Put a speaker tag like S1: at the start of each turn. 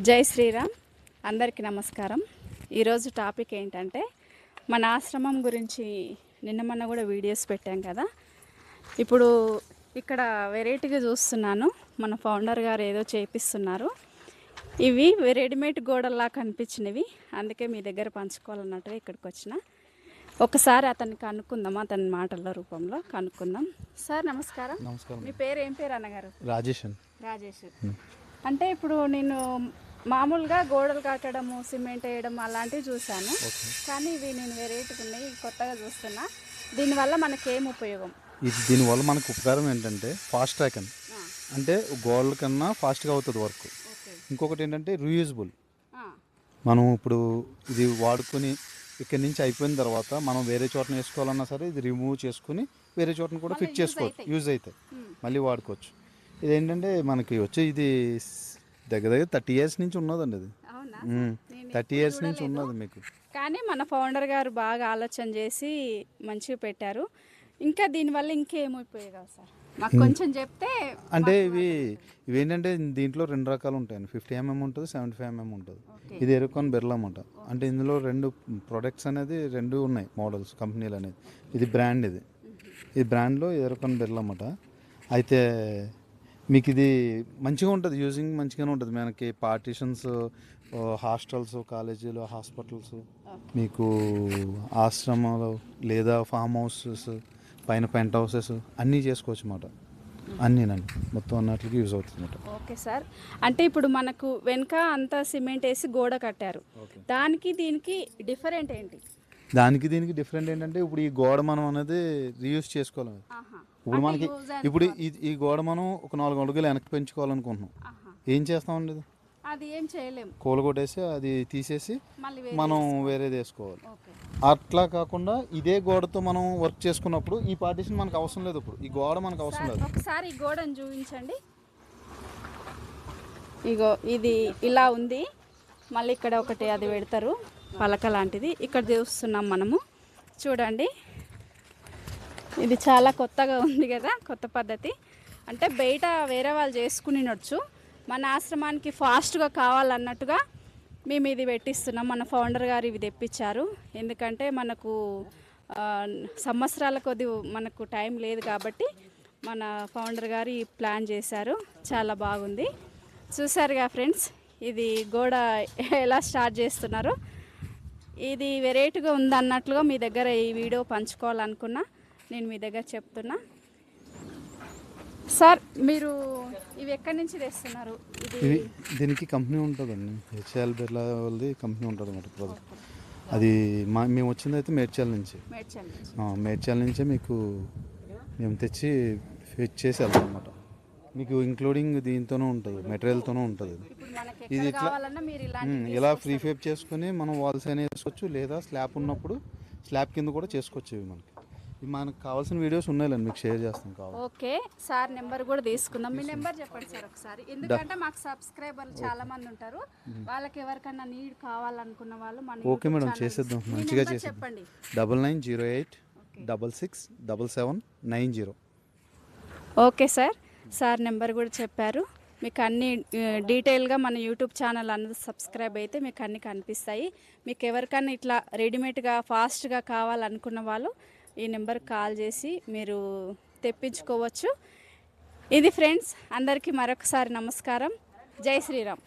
S1: జై శ్రీరామ్. అందరికీ నమస్కారం. ఈరోజు టాపిక్ ఏంటంటే మన ఆశ్రమం గురించి నిన్న మొన్న కూడా వీడియోస్ పెట్టాం కదా. ఇప్పుడు ఇక్కడ వెరైటీగా చూస్తున్నాను, మన ఫౌండర్ గారు ఏదో చేపిస్తున్నారు. ఇవి రెడీమేడ్ గోడల్లా కనిపించినవి, అందుకే మీ దగ్గర పంచుకోవాలన్నట్టుగా ఇక్కడికి వచ్చిన. ఒకసారి అతన్ని కనుక్కుందాం, అతని మాటల రూపంలో కనుక్కుందాం. సార్ నమస్కారం.
S2: నమస్కారం.
S1: మీ పేరు ఏం పేరు అన్నగారు?
S2: రాజేష్.
S1: అంటే ఇప్పుడు నేను మామూలుగా గోడలు కట్టడము, సిమెంట్ వేయడం అలాంటివి చూశాను, కానీ ఇవి నేను వెరైటీగా ఉన్నాయి, కొత్తగా చూస్తున్నా. దీనివల్ల మనకేం ఉపయోగం?
S2: దీనివల్ల మనకు ఉపకారం ఏంటంటే ఫాస్ట్ ట్రాక్ అని, అంటే గోడల కన్నా ఫాస్ట్గా అవుతుంది వర్క్. ఇంకొకటి ఏంటంటే రీయూజబుల్. మనం ఇప్పుడు ఇది వాడుకొని ఇక్కడి నుంచి అయిపోయిన తర్వాత మనం వేరే చోటన వేసుకోవాలన్నా సరే ఇది రిమూవ్ చేసుకుని వేరే చోటను కూడా ఫిట్ చేసుకోవచ్చు, యూజ్ అవుతాయి, మళ్ళీ వాడుకోవచ్చు. ఇదేంటంటే మనకి వచ్చి ఇది దగ్గర 30 years నుంచి ఉన్నదండి. అది 30 years నుంచి ఉన్నది మీకు.
S1: కానీ మన ఫౌండర్ గారు బాగా ఆలోచన చేసి మంచిగా పెట్టారు. ఇంకా దీనివల్ల ఇంకేం ఉపయోగాలు సార్ మాకు కొంచెం చెప్తే.
S2: అంటే ఇవేంటంటే దీంట్లో 2 రకాలు ఉంటాయండి. 50 mm ఉంటుంది, 75 mm ఉంటుంది. ఇది ఎరుకాన్ బిర్లా అన్నమాట. అంటే ఇందులో 2 ప్రొడక్ట్స్ అనేది 2 ఉన్నాయి, మోడల్స్, కంపెనీలు అనేది. ఇది బ్రాండ్, ఇది బ్రాండ్లో ఎరుకాన్ బిర్లా అన్నమాట. అయితే మీకు ఇది మంచిగా ఉంటుంది, యూజింగ్ మంచిగానే ఉంటుంది. మనకి పార్టీషన్స్, హాస్టల్స్, కాలేజీలు, హాస్పిటల్స్, మీకు ఆశ్రమాలు లేదా ఫామ్ హౌసెస్, పైన పెంట్ హౌసెస్ అన్నీ చేసుకోవచ్చు అన్నమాట. అన్నీనండి, మొత్తం అన్నట్లకి యూజ్ అవుతుంది అన్నమాట.
S1: Okay sir. అంటే ఇప్పుడు మనకు వెనక అంతా సిమెంట్ వేసి గోడ కట్టారు, దానికి దీనికి డిఫరెంట్ ఏంటి?
S2: దానికి దీనికి డిఫరెంట్ ఏంటంటే ఇప్పుడు ఈ గోడ మనం అనేది రీయూజ్ చేసుకోవాలి. ఇప్పుడు మనకి ఇప్పుడు ఈ గోడ మనం ఒక 4 అడుగులు వెనక్కి పెంచుకోవాలనుకుంటున్నాం, ఏం చేస్తామండి?
S1: అది ఏం చేయలేము,
S2: కూలగొట్టేసి అది తీసేసి మనం వేరేది వేసుకోవాలి. అట్లా కాకుండా ఇదే గోడతో మనం వర్క్ చేసుకున్నప్పుడు ఈ పార్టీషన్ మనకు అవసరం లేదు. ఇప్పుడు ఈ గోడ మనకు అవసరం లేదు.
S1: ఒకసారి ఈ గోడను చూపించండి. ఇగో ఇది ఇలా ఉంది, మళ్ళీ ఇక్కడ ఒకటి అది పెడతారు పలక లాంటిది, ఇక్కడ చూస్తున్నాం మనము. చూడండి, ఇది చాలా కొత్తగా ఉంది కదా, కొత్త పద్ధతి. అంటే బయట వేరే వాళ్ళు చేసుకునినొచ్చు, మన ఆశ్రమానికి ఫాస్ట్గా కావాలన్నట్టుగా మేము ఇది పెట్టిస్తున్నాం. మన ఫౌండర్ గారు ఇవి తెప్పించారు. ఎందుకంటే మనకు సంవత్సరాల కొద్ది మనకు టైం లేదు కాబట్టి మన ఫౌండర్ గారు ఈ ప్లాన్ చేశారు. చాలా బాగుంది. చూసారుగా ఫ్రెండ్స్, ఇది గోడ ఎలా స్టార్ట్ చేస్తున్నారు. ఇది వెరైటీగా ఉందన్నట్లుగా మీ దగ్గర ఈ వీడియో పంచుకోవాలనుకున్నా, నేను మీ దగ్గర చెప్తున్నా. సార్ మీరు ఇవి ఎక్కడి నుంచి తెస్తున్నారు?
S2: దీనికి కంపెనీ ఉంటుందండి, హెచ్ఎల్ బిర్లా వాళ్ళది కంపెనీ ఉంటుంది అన్నమాట ప్రాజెక్ట్. అది మేము వచ్చింది అయితే మేడ్చల్ నుంచి. మేడ్చల్ నుంచే మీకు మేము తెచ్చి ఫిట్ చేసి వెళ్తాం అన్నమాట. మీకు ఇంక్లూడింగ్ దీంతోనే ఉంటుంది, మెటీరియల్తోనే ఉంటుంది. ఇది ఇలా ఫ్రీ ఫేప్ చేసుకుని మనం వాల్స్ అయినా వేసుకోవచ్చు, లేదా స్లాబ్ ఉన్నప్పుడు స్లాబ్ కింద కూడా చేసుకోవచ్చు. ఇవి మనకు కావాల్సిన వీడియోస్ ఉన్నాయండి, మీకు షేర్ చేస్తాం కావాలి.
S1: ఓకే సార్, నెంబర్ కూడా తీసుకుందాం. మీ నెంబర్ చెప్పండి సార్ ఒకసారి, ఎందుకంటే మాకు సబ్స్క్రైబర్లు చాలా మంది ఉంటారు, వాళ్ళకి ఎవరికైనా నీడ్ కావాలనుకున్న వాళ్ళు మన.
S2: ఓకే మేడం, చేసేద్దాం, మంచిగా చేసేద్దాం.
S1: చెప్పండి.
S2: 9908667790.
S1: ఓకే సార్, సార్ నెంబర్ కూడా చెప్పారు. మీకు అన్ని డీటెయిల్గా మన యూట్యూబ్ ఛానల్ అన్నది సబ్స్క్రైబ్ అయితే మీకు అన్నీ కనిపిస్తాయి. మీకు ఎవరికైనా ఇట్లా రెడీమేడ్గా ఫాస్ట్గా కావాలనుకున్న వాళ్ళు ఈ నెంబర్కి కాల్ చేసి మీరు తెప్పించుకోవచ్చు. ఇది ఫ్రెండ్స్, అందరికీ మరొకసారి నమస్కారం. జై శ్రీరామ్.